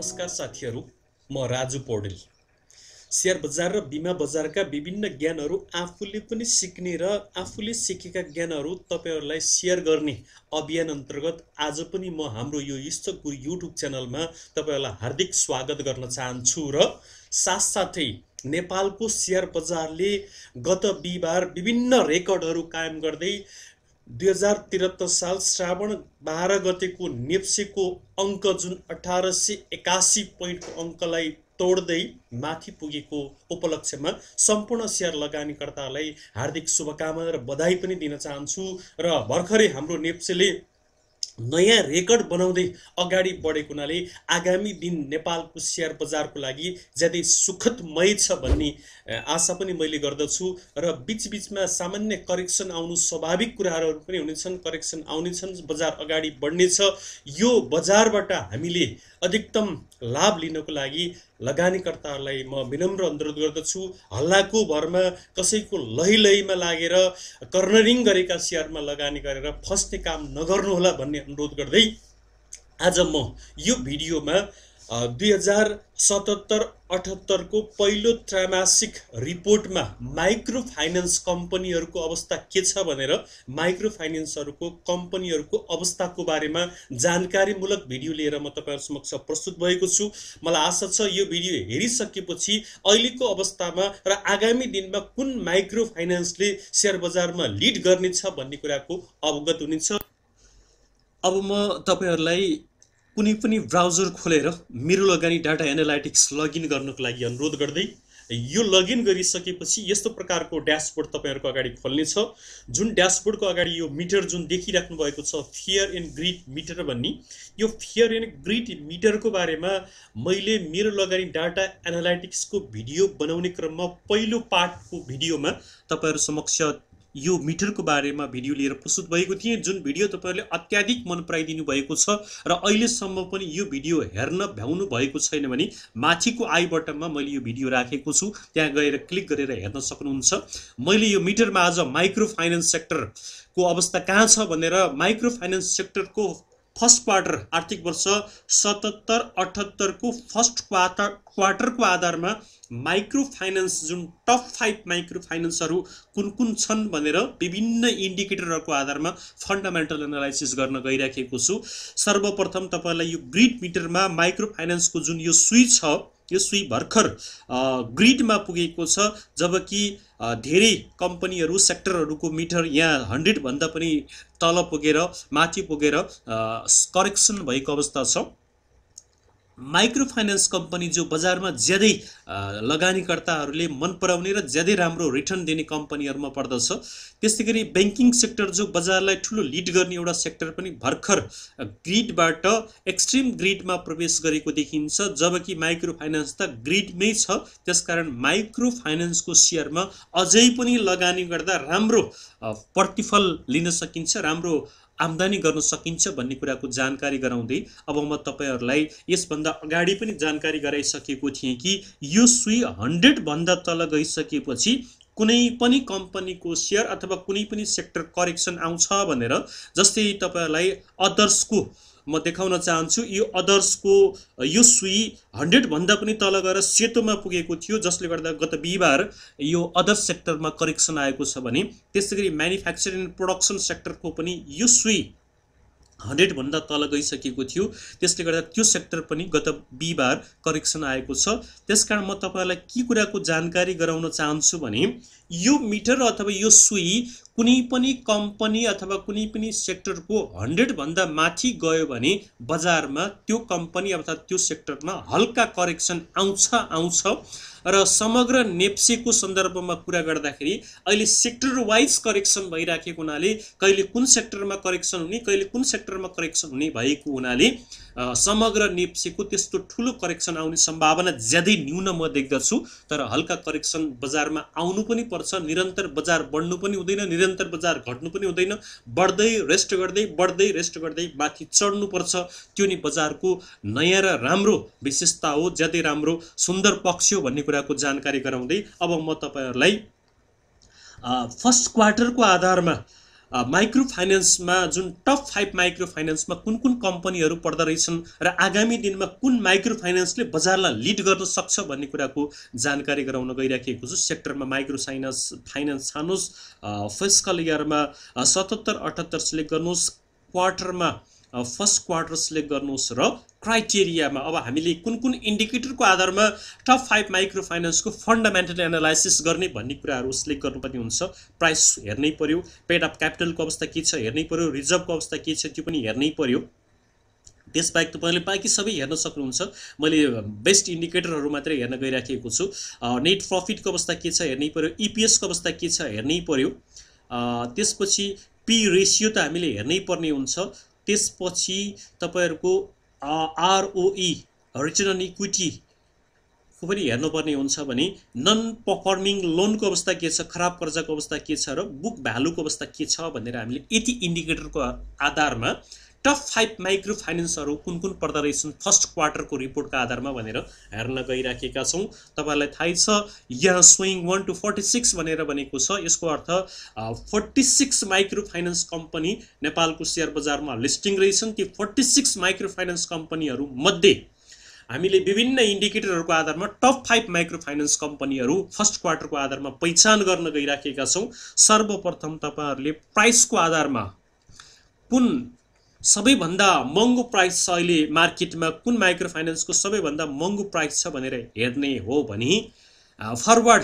नमस्कार साथीहरू, म राजु पौडेल। शेयर बजार र बिमा बजारका विभिन्न ज्ञानहरू आफूले पनि सिक्ने र आफूले सिकेका ज्ञानहरू तपाईहरुलाई शेयर गर्ने अभियान अन्तर्गत आज पनि म हाम्रो यो इष्टको युट्युब च्यानलमा तपाईहरुलाई हार्दिक स्वागत गर्न चाहन्छु र साथसाथै नेपालको शेयर बजारले गत बिहीबार विभिन्न रेकर्डहरू कायम गर्दै 2073 साल श्रावण 12 गतेको नेप्सेको अङ्क जुन 1881 पोइन्टको अङ्कलाई तोड्दै माथि पुगेको उपलक्ष्यमा सम्पूर्ण शेयर लगानीकर्ताहरूलाई हार्दिक शुभकामना र बधाई पनि दिन चाहन्छु। र भर्खरै हाम्रो नेप्सेले नयाँ रेकर्ड बनाउँदै अगाडि बढेको हुनाले आगामी दिन नेपालको शेयर बजारको लागि ज्यादै सुखदमय छ भन्ने आशा पनि मैले गर्दछु। र बीचबीचमा सामान्य करेक्सन आउनु स्वाभाविक कुराहरू पनि हुनेछन्, करेक्सन आउनेछन्, बजार अगाडि बढ्नेछ। यो बजारबाट हामीले अधिकतम लाभ लिनको लागि लगानीकर्ताहरूलाई म विनम्र अनुरोध गर्दछु, हल्लाको भरमा कसैको लहीमा लागेर कर्नरिङ गरेका शेयरमा लगानी गरेर फस्ने काम नगर्नुहोला भन्ने अनुरोध गर्दै आज म यो भिडियोमा 2077-78 को पहिलो त्रैमासिक रिपोर्टमा माइक्रो फाइनान्स कम्पनीहरूको अवस्था के छ भनेर माइक्रो फाइनान्सहरूको कम्पनीहरूको अवस्थाको बारेमा जानकारीमूलक भिडियो लिएर म तपाईहरु समक्ष प्रस्तुत भएको छु। मलाई आशा छ यो भिडियो हेरिसकेपछि अहिलेको अवस्थामा र आगामी दिनमा कुन माइक्रो फाइनान्सले शेयर बजारमा लिड गर्नेछ भन्ने कुराको अवगत हुनेछ। अब म तपाईहरुलाई कुनै पनि ब्राउजर खोलेर मेरो लगानी डाटा एनालाइटिक्स लगइन गर्नको लागि अनुरोध गर्दै यो लगइन गरिसकेपछि यस्तो प्रकारको ड्याशबोर्ड तपाईहरुको अगाडि खोल्ने छ। जुन ड्याशबोर्डको अगाडि यो मिटर जुन देखिराख्नु भएको छ फियर एन्ड ग्रिड मिटर भन्ने, यो फियर एन्ड ग्रिड मिटरको बारेमा मैले मेरो लगानी डाटा एनालाइटिक्सको भिडियो बनाउने क्रममा पहिलो पार्टको भिडियोमा तपाईहरु समक्ष यो मिटरको बारेमा भिडियो लिएर प्रस्तुत भएको थिए, जुन भिडियो तपाईहरुले अत्याधिक मन पराइदिनु भएको छ र अहिलेसम्म पनि यो भिडियो हेर्न भ्याउनु भएको छैन भने माथिको आई बटनमा मैले यो भिडियो राखेको छु, त्यहाँ गएर क्लिक गरेर हेर्न सक्नुहुन्छ। मैले यो मिटरमा आज माइक्रो फाइनान्स सेक्टरको अवस्था कहाँ छ भनेर माइक्रो फाइनान्स सेक्टरको फर्स्ट क्वार्टर आर्थिक वर्ष 77-78 को फर्स्ट क्वार्टरको आधारमा माइक्रो फाइनान्स जुन टप 5 माइक्रो फाइनान्सहरू कुन कुन छन् भनेर विभिन्न इन्डिकेटरहरूको आधारमा फन्डामेन्टल एनालाइसिस गर्न गइराखेको छु। सर्वप्रथम तपाईहरुलाई यो ग्रिड मिटरमा माइक्रो फाइनान्सको जुन यो सुई छ, यो सुई भर्खर ग्रिडमा पुगेको छ, जबकि धेरै कम्पनीहरू सेक्टरहरूको मिटर यहाँ 100 भन्दा पनि तल पुगेर माथि पुगेर करेक्सन भएको अवस्था छ। माइक्रो फाइनान्स कम्पनी जो बजारमा ज्यादै लगानीकर्ताहरूले मन पराउने र ज्यादै राम्रो रिटर्न दिने कम्पनीहरुमा पर्दछ। त्यसैगरी बैंकिङ सेक्टर जो बजारलाई ठूलो लिड गर्ने एउटा सेक्टर पनि भर्खर ग्रिडबाट एक्सट्रिम ग्रिडमा प्रवेश गरेको देखिन्छ, जबकि माइक्रो फाइनान्स त ग्रिडमै छ। त्यसकारण माइक्रो फाइनान्सको शेयरमा अझै पनि लगानी गर्दा राम्रो प्रतिफल लिन सकिन्छ, राम्रो आम्दानी गर्न सकिन्छ भन्ने कुराको जानकारी गराउँदै अब म तपाईहरुलाई यसभन्दा अगाडि पनि जानकारी गराइसकेको थिएँ कि यो सुई 100 भन्दा तल गइसकेपछि कुनै पनि कम्पनीको शेयर अथवा कुनै पनि सेक्टर करेक्सन आउँछ भनेर, जस्तै तपाईहरुलाई अदर्सको म देखाउन चाहन्छु। यो अदर्सको यो सुई 100 भन्दा पनि तल गएर सेतोमा पुगेको थियो, जसले गर्दा गत बिहीबार यो अदर्स सेक्टरमा करेक्सन आएको छ भने त्यसैगरी म्यानुफ्याक्चरिङ एन्ड प्रोडक्सन सेक्टरको पनि यो सुई 100 भन्दा तल गइसकेको थियो, त्यसले गर्दा त्यो सेक्टर पनि गत बिहीबार करेक्सन आएको छ। त्यसकारण म तपाईहरुलाई के कुराको जानकारी गराउन चाहन्छु भने यो मिटर अथवा यो सुई कुनै पनि कम्पनी अथवा कुनै पनि सेक्टरको 100 भन्दा माथि गयो भने बजारमा त्यो कम्पनी अथवा त्यो सेक्टरमा हल्का करेक्सन आउँछ र समग्र नेप्सेको सन्दर्भमा कुरा गर्दाखेरि अहिले सेक्टर वाइज करेक्सन भइराखेको हुनाले कहिले कुन सेक्टरमा करेक्सन हुने, कहिले कुन सेक्टरमा करेक्सन हुने भएको हुनाले समग्र नेप्सेको त्यस्तो ठूलो करेक्सन आउने सम्भावना ज्यादै न्यून म देख्दछु। तर हल्का करेक्सन बजारमा आउनु पनि पर्छ, निरन्तर बजार बढ्नु पनि हुँदैन, निरन्तर बजार घट्नु पनि हुँदैन, बढ्दै रेस्ट गर्दै माथि चढ्नु पर्छ। त्यो नि बजारको नयाँ र राम्रो विशेषता हो, ज्यादै राम्रो सुन्दर पक्ष हो भन्ने कुराको जानकारी गराउँदै अब म तपाईहरुलाई फर्स्ट क्वार्टरको आधारमा माइक्रो फाइनेन्समा जुन टप 5 माइक्रो फाइनेन्समा कुन कुन कम्पनीहरू पर्दो रहेछन् र आगामी दिनमा कुन माइक्रो फाइनेन्सले बजारलाई लिड गर्न सक्छ भन्ने कुराको जानकारी गराउन गइराखेको छु। सेक्टरमा माइक्रो फाइनेन्स छानुस्, फिस्कल इयरमा 77-78 सिलेक्ट गर्नुहोस्, क्वार्टरमा फर्स्ट क्वार्टर सिलेक्ट गर्नुहोस् र क्राइटेरियामा अब हामीले कुन कुन इन्डिकेटरको आधारमा टप 5 माइक्रो फाइनेन्सको फन्डामेन्टल एनालाइसिस गर्ने भन्ने कुराहरू सिलेक्ट गर्नुपर्ने हुन्छ। प्राइस हेर्नै पर्यो, पेड अफ क्यापिटलको अवस्था के छ हेर्नै पर्यो, रिजर्भको अवस्था के छ त्यो पनि हेर्नै पर्यो। त्यसबाहेक तपाईँले बाँकी सबै हेर्न सक्नुहुन्छ। मैले बेस्ट इन्डिकेटरहरू मात्रै हेर्न गइराखेको छु। नेट प्रफिटको अवस्था के छ हेर्नै पर्यो, इपिएसको अवस्था के छ हेर्नै पर्यो। त्यसपछि पी रेसियो त हामीले हेर्नै पर्ने हुन्छ। त्यसपछि तपाईहरुको आरओई रिटर्न अन इक्विटी को पनि हेर्नुपर्ने हुन्छ भने नन परफर्मिङ लोनको अवस्था के छ, खराब कर्जाको अवस्था के छ र बुक भ्यालुको अवस्था के छ भनेर हामीले यति इन्डिकेटरको आधारमा टप 5 माइक्रो फाइनेन्सहरू कुन कुन पर्दा रहेछन् फर्स्ट क्वार्टरको रिपोर्टको आधारमा भनेर हेर्न गइराखेका छौं। तपाईहरुलाई थाहै छ यहाँ स्विङ 1 to 46 भनेर भनेको छ। यसको अर्थ 46 माइक्रो फाइनेन्स कम्पनी नेपालको शेयर बजारमा लिस्टिङ रहेछन्। ती 46 माइक्रो फाइनेन्स कम्पनीहरू मध्ये हामीले विभिन्न इन्डिकेटरहरूको आधारमा टप 5 माइक्रो फाइनेन्स कम्पनीहरू फर्स्ट क्वार्टरको आधारमा पहिचान गर्न गइराखेका छौं। सर्वप्रथम तपाईहरुले प्राइसको आधारमा कुन सबैभन्दा महँगो प्राइस छ अहिले मार्केटमा, कुन माइक्रो फाइनेन्सको सबैभन्दा महँगो प्राइस छ भनेर हेर्ने हो भने फरवर्ड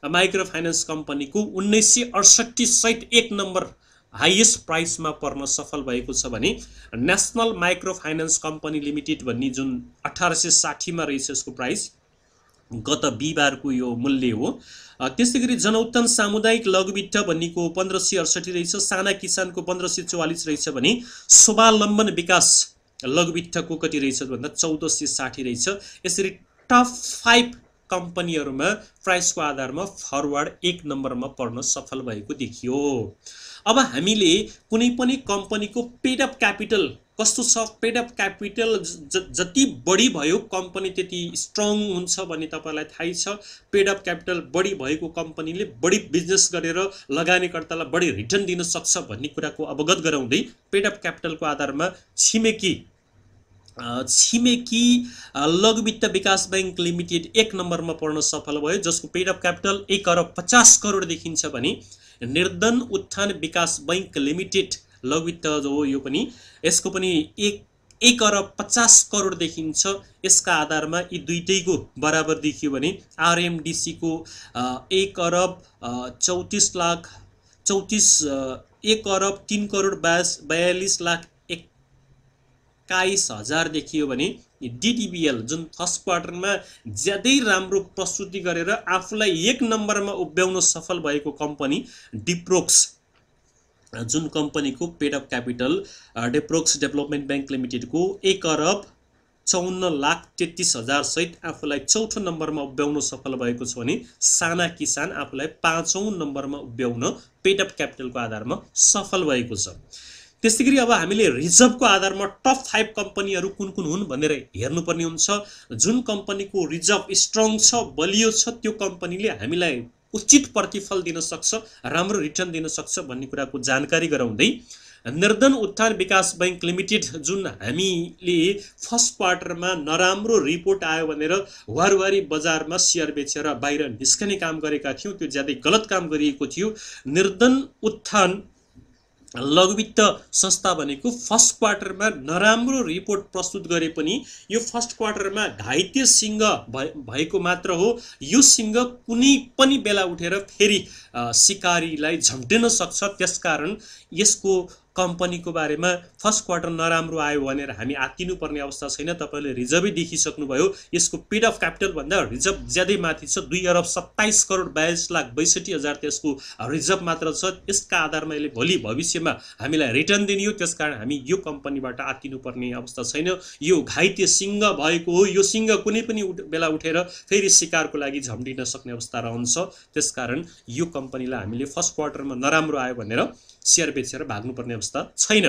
माइक्रो फाइनेन्स कम्पनीको 1968 सहित 1 नम्बर हाईएस्ट प्राइसमा पर्न सफल भएको छ भने national micro finance company limited भन्ने जुन 1860 मा रहेछ यसको प्राइस, गत बिहीबारको यो मूल्य हो। त्यसैगरी जनउत्थान सामुदायिक लघुवित्त भन्नेको 1568 रहेछ, साना किसानको 1544 रहेछ भने स्वावलम्बन विकास लघुवित्तको कति रहेछ भन्दा 1460 रहेछ। यसरी टप 5 कम्पनीहरुमा प्राइसको आधारमा फरवर्ड 1 नम्बरमा पर्न सफल भएको देखियो। अब हामीले कुनै पनि कम्पनीको पेड अफ क्यापिटल कस्तो छ, पेड अफ क्यापिटल जति बढी भयो कम्पनी त्यति स्ट्रङ हुन्छ भन्ने तपाईलाई थाहै छ। पेड अफ क्यापिटल बढी भएको कम्पनीले बढी बिजनेस गरेर लगानीकर्तालाई बढी रिटर्न दिन सक्छ भन्ने कुराको अवगत गराउँदै पेड अफ क्यापिटलको आधारमा छिमेकी लघुवित्त विकास बैंक लिमिटेड 1 नम्बरमा पर्न सफल भयो, जसको पेड अफ क्यापिटल 1 अरब 50 करोड देखिन्छ भने निर्धन उत्थान विकास बैंक लिमिटेड लघुवित्त जो हो यो पनि यसको पनि 1 अरब 50 करोड देखिन्छ। यसका आधारमा यी दुईटैको बराबर देखियो भने आरएमडीसी को 1 अरब 1 अरब 3 करोड 42 लाख 21 हजार देखियो भने डीडीबीएल जुन फर्स्ट क्वार्टरमा ज्यादै राम्रो प्रस्तुति गरेर आफूलाई 1 नम्बरमा उभ्याउन सफल भएको कम्पनी डिप्रोक्स जुन कम्पनीको paid of capital Deprosc development bank limited को 1 अरब 54 लाख 33 हजार सहित आफूलाई 4थो नम्बरमा उभ्याउन सफल भएको छ भने साना किसान आफूलाई 5औं नम्बरमा उभ्याउन पेड अफ क्यापिटलको आधारमा सफल भएको छ। त्यसैगरी अब हामीले रिजर्भको आधारमा टप 5 कम्पनीहरू कुन कुन हुन् भनेर हेर्नुपर्ने हुन्छ। जुन कम्पनीको रिजर्भ स्ट्रङ छ, बलियो छ, त्यो कम्पनीले हामीलाई उचित प्रतिफल दिन सक्छ, राम्रो रिटर्न दिन सक्छ भन्ने कुराको जानकारी गराउँदै निर्धन उत्थान विकास बैंक लिमिटेड जुन हामीले फर्स्ट क्वार्टरमा नराम्रो रिपोर्ट आयो भनेर वारवारी बजारमा शेयर बेचेर बाहिर निस्कने काम गरेका थियौं, त्यो ज्यादै गलत काम गरिएको थियो। निर्धन उत्थान लघुवित्त संस्था भनेको फर्स्ट क्वार्टरमा नराम्रो रिपोर्ट प्रस्तुत गरे पनि यो फर्स्ट क्वार्टरमा घाइते सिंह भएको मात्र हो। यो सिंह कुनै पनि बेला उठेर फेरि शिकारीलाई झम्टिन सक्छ। त्यसकारण यसको कम्पनीको बारेमा फर्स्ट क्वार्टर नराम्रो आयो भनेर हामी आत्तिनु पर्ने अवस्था छैन। तपाईले रिजर्भै देखिसक्नुभयो, यसको पेड अफ क्यापिटल भन्दा रिजर्भ ज्यादै माथि छ, 2 अरब 27 करोड 42 लाख 62 हजार त्यसको रिजर्भ मात्र छ। यसका आधारमा यसले भोलि भविष्यमा हामीलाई रिटर्न दिने हो, त्यसकारण हामी यो कम्पनीबाट आत्तिनु पर्ने अवस्था छैन। यो घाइते सिंह भएको हो, यो सिंह कुनै पनि बेला उठेर फेरि शिकारको लागि झम्टिन सक्ने अवस्था रहन्छ। त्यसकारण यो कम्पनीलाई हामीले फर्स्ट क्वार्टरमा नराम्रो आयो भनेर शेयर बेचेर भाग्नुपर्ने अवस्था अवस्था छैन।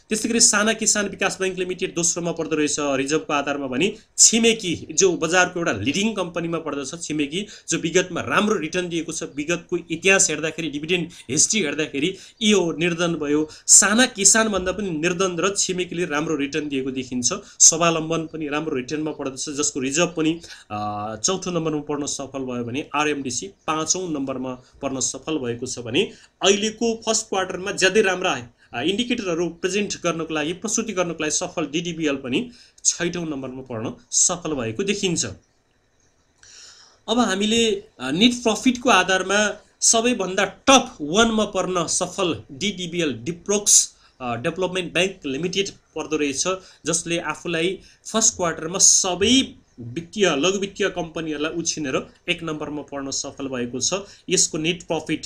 त्यसैगरी साना किसान विकास बैंक लिमिटेड दोस्रोमा पर्दो रहेछ रिजर्भको आधारमा भने छिमेकी जो बजारको एउटा लिडिङ कम्पनीमा पर्दछ, छिमेकी जो विगतमा राम्रो रिटर्न दिएको छ, विगतको इतिहास हेर्दाखेरि डिभिडेन्ड हिस्ट्री हेर्दाखेरि यो निर्धन भयो। साना किसान भन्दा पनि निर्धन र छिमेकीले राम्रो रिटर्न दिएको देखिन्छ। स्वावलम्बन पनि राम्रो रिटर्नमा पर्दछ, जसको रिजर्भ पनि चौथो नम्बरमा पर्न सफल भयो भने आरएमडीसी 5औं नम्बरमा पर्न सफल भएको छ भने अहिलेको फर्स्ट क्वार्टरमा ज्यादै राम्रा इन्डिकेटरहरू प्रेजेन्ट गर्नको लागि, प्रस्तुति गर्नको लागि सफल डिडिबिएल पनि 6औं नम्बरमा पर्न सफल भएको देखिन्छ। अब हामीले नेट प्रफिटको आधारमा सबैभन्दा टप 1 मा पर्न सफल डिडिबिएल डिप्रोक्स डेभलपमेन्ट बैंक लिमिटेड पर्दो रहेछ, जसले आफूलाई फर्स्ट क्वार्टरमा सबै वित्तीय लघु वित्तीय कम्पनीहरूलाई उछिनेर 1 नम्बरमा पर्न सफल भएको छ। यसको net profit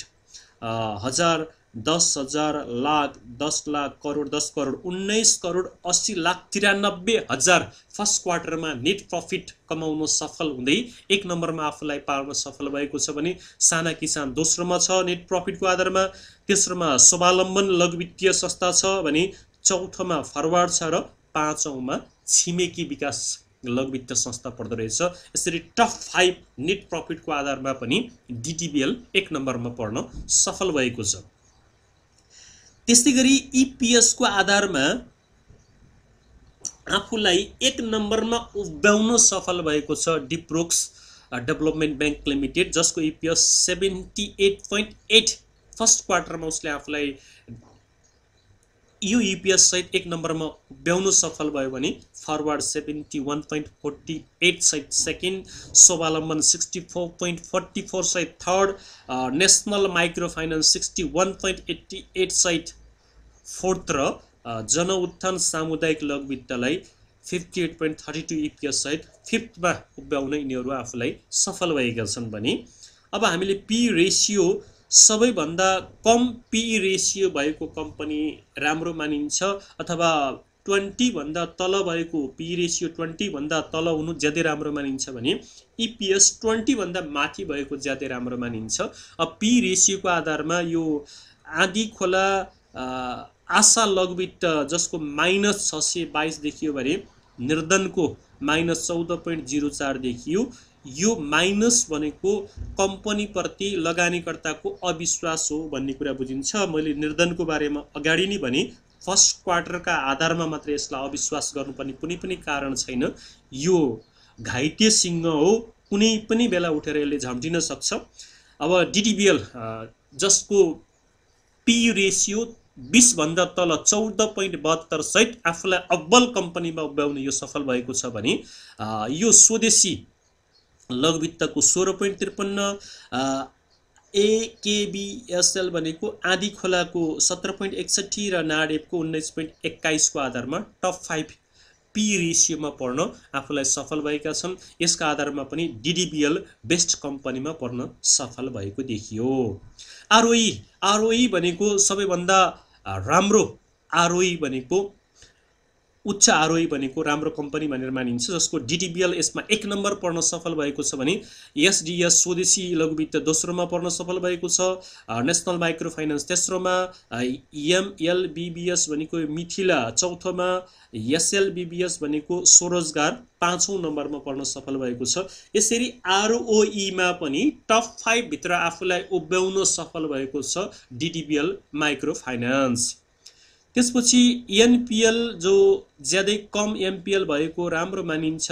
1000, 10,000, lakh, 10 lakh, crore, 10 crore, 19 crore 80 lakh 93,000 first क्वार्टरमा नेट प्रफिट कमाउन सफल हुँदै 1 नम्बरमा आफूलाई पार्न सफल भएको छ भने साना किसान दोस्रोमा छ नेट प्रफिटको आधारमा, तेस्रोमा स्वावलम्बन लघु वित्तीय संस्था छ भने चौथोमा फरवार्ड छ र 5औंमा छिमेकी विकास लघु वित्तीय संस्था पर्दो रहेछ। यसरी टप 5 नेट प्रफिटको आधारमा पनि डिडिबिएल 1 नम्बरमा पर्न सफल भएको छ। त्यसैगरी इपीएस को आधारमा आफूलाई 1 नम्बरमा उभ्याउन सफल भएको छ डिप्रोक्स डेभलपमेन्ट बैंक लिमिटेड, जसको इपीएस 78.8 फर्स्ट क्वार्टरमा उसले आफूलाई यो इपीएस सहित 1 नम्बरमा उभ्याउन सफल भयो भने फरवार्ड 71.48 सहित सेकेन्ड, स्वावलम्बन 64.44 सहित थर्ड, नेशनल माइक्रो फाइनेन्स 61.88 सहित फोर्थ र जनउत्थान सामुदायिक लघु वित्तलाई 58.32 इपीएस सहित फिफ्थमा उभ्याउन यिनीहरू आफूलाई सफल भएका छन् भने अब हामीले पी रेशियो सबैभन्दा कम पी रेशियो भएको कम्पनी राम्रो मानिन्छ अथवा 20 भन्दा तल भएको पी रेशियो 20 भन्दा तल हुनु ज्यादै राम्रो मानिन्छ भने इपीएस 20 भन्दा माथि भएको ज्यादै राम्रो मानिन्छ। अब पी रेशियोको आधारमा यो आदि खोला आशा लघुवित्त जसको -622 देखियो भने निर्धनको -14.04 देखियो। यो माइनस भनेको कम्पनी प्रति लगानीकर्ताको अविश्वास हो भन्ने कुरा बुझिन्छ। मैले निर्धनको बारेमा अगाडि नै भने फर्स्ट क्वार्टरका आधारमा मात्र यसलाई अविश्वास गर्नुपर्ने कुनै पनि कारण छैन। यो घाइते सिंह हो, कुनै पनि बेला उठेर यसले झम्टिन सक्छ। अब डिडिबिएल जसको पी रेशियो 20 भन्दा तल 14.72 सहित आफूलाई अव्वल कम्पनीमा उभ्याउन यो सफल भएको छ भने यो स्वदेशी लघुवित्तको 16.53, एकेबीएसएल भनेको आदि खोलाको 17.61 र नाडेपको 19.21 को आधारमा टप 5 पी रेशियोमा पर्न आफूलाई सफल भएका छन्। यसका आधारमा पनि डिडिबिएल बेस्ट कम्पनीमा पर्न सफल भएको देखियो। आरओई भनेको सबैभन्दा राम्रो आरओई भनेको उच्च आरओई भनेको राम्रो कम्पनी भनेर मानिन्छ, जसको डिडिबिएल यसमा 1 नम्बर पर्न सफल भएको छ भने एसडीएस स्वदेशी लघुवित्त दोस्रोमा पर्न सफल भएको छ, नेशनल माइक्रो फाइनेन्स तेस्रोमा, एमएलबीबीएस भनेको मिथिला चौथोमा, एसएलबीबीएस भनेको स्वरोजगार 5औं नम्बरमा पर्न सफल भएको छ। यसरी आरओईमा पनि टप 5 भित्र आफूलाई उभ्याउन सफल भएको छ डिडिबिएल माइक्रो फाइनेन्स। त्यसपछि एनपीएल जो ज्यादै कम एमपीएल भएको राम्रो मानिन्छ,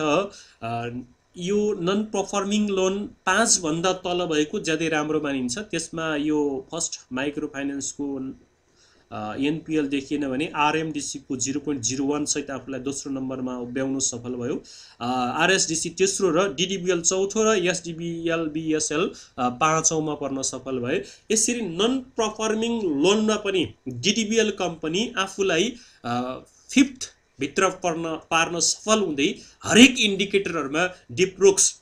यो नन परफर्मिङ लोन 5 भन्दा तल भएको ज्यादै राम्रो मानिन्छ। त्यसमा यो फर्स्ट माइक्रो फाइनेन्सको एनपीएल देखिएन भने आरएमडीसी को 0.01 सहित आफूलाई दोस्रो नम्बरमा उभ्याउन सफल भयो, आरएसडीसी तेस्रो र डिडिबिएल चौथो र एसडीबीएल बीएसएल 5औंमा पर्न सफल भए। यसरी नन परफर्मिङ लोनमा पनि डिडिबिएल कम्पनी आफूलाई 5th भित्र पार्न सफल हुँदै हरेक इन्डिकेटरहरुमा डिप्रोक्स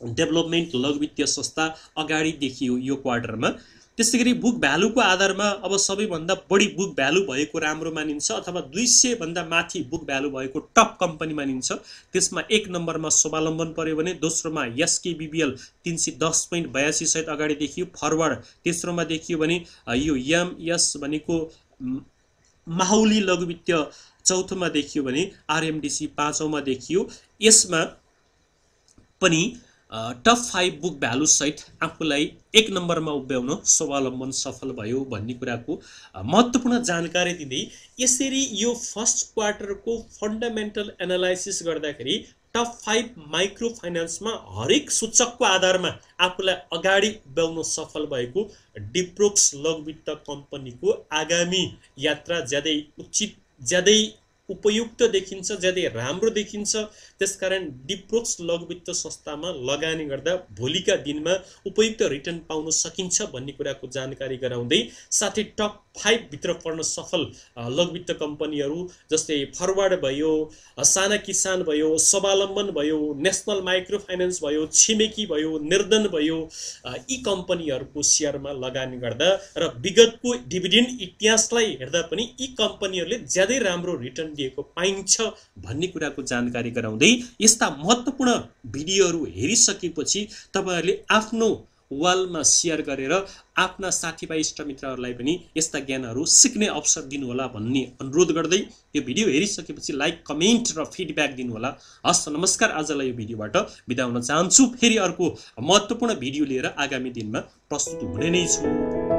डेभलपमेन्ट लघुवित्तीय संस्था अगाडि देखियो यो क्वार्टरमा। त्यसैगरी बुक भ्यालुको आधारमा अब सबैभन्दा बढी बुक भ्यालु भएको राम्रो मानिन्छ अथवा 200 भन्दा माथि बुक भ्यालु भएको टप कम्पनी मानिन्छ। त्यसमा 1 नम्बरमा स्वावलम्बन पर्यो भने दोस्रोमा एसकेबीबीएल 310.82 सहित अगाडि देखियो, फरवर्ड तेस्रोमा देखियो भने यो एमएस भनेको माहौली लघु वित्त चौथोमा देखियो भने आरएमडीसी पाँचौंमा देखियो। यसमा पनि टप 5 बुक भ्यालु सहित आफूलाई 1 नम्बरमा उभ्याउन स्वावलम्बन सफल भयो भन्ने कुराको महत्त्वपूर्ण जानकारी दिँदै यसरी यो फर्स्ट क्वार्टरको फन्डामेन्टल एनालाइसिस गर्दाखेरि टप 5 माइक्रो फाइनान्समा हरेक सूचकको आधारमा आफूलाई अगाडि उभ्याउन सफल भएको डिप्रोक्स लघु वित्त कम्पनीको आगामी यात्रा ज्यादै उचित, ज्यादै उपयुक्त देखिन्छ, ज्यादै राम्रो देखिन्छ। त्यसकारण डिप्रोक्स लघु वित्त संस्थामा लगानी गर्दा भोलिका दिनमा उपयुक्त रिटर्न पाउन सकिन्छ भन्ने कुराको जानकारी गराउँदै साथै टप 5 भित्र पर्न सफल लघु वित्त कम्पनीहरू जस्तै फरवर्ड भयो, साना किसान भयो, स्वावलम्बन भयो, नेशनल माइक्रो फाइनान्स भयो, छिमेकी भयो, निर्धन भयो, यी कम्पनीहरूको शेयरमा लगानी गर्दा र विगतको डिभिडेन्ड इतिहासलाई हेर्दा पनि यी कम्पनीहरूले ज्यादै राम्रो रिटर्न दिएको पाइन्छ भन्ने कुराको जानकारी गराउँदै यस्ता महत्त्वपूर्ण भिडियोहरू हेरिसकेपछि तपाईहरुले आफ्नो वालमा शेयर गरेर आफ्ना साथीभाइ इष्टमित्रहरूलाई पनि यस्ता ज्ञानहरू सिक्ने अवसर दिनुहोला भन्ने अनुरोध गर्दै यो भिडियो हेरिसकेपछि लाइक, कमेन्ट र फिडब्याक दिनुहोला। हस्, नमस्कार। आजलाई यो भिडियोबाट बिदा हुन चाहन्छु। फेरि अर्को महत्त्वपूर्ण भिडियो लिएर आगामी दिनमा प्रस्तुत हुने नै छु।